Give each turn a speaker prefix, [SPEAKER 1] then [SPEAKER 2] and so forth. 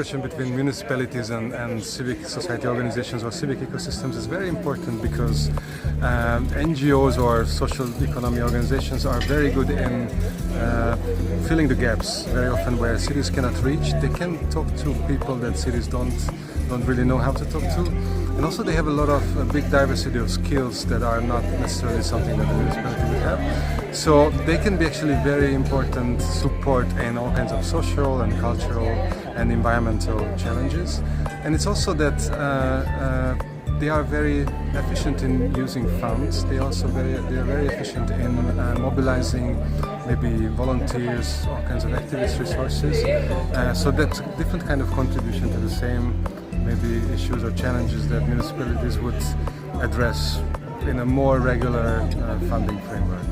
[SPEAKER 1] cooperation between municipalities and civic society organizations or civic ecosystems is very important because NGOs or social economy organizations are very good in filling the gaps. Very often where cities cannot reach, they can talk to people that cities don't really know how to talk to. And also they have a lot of big diversity of skills that are not necessarily something that the municipality would have. So they can be actually very important support in all kinds of social and cultural and environmental challenges. And it's also that they are very efficient in using funds. They are very efficient in mobilizing maybe volunteers, all kinds of activist resources. So that's a different kind of contribution to the same maybe issues or challenges that municipalities would address in a more regular funding framework.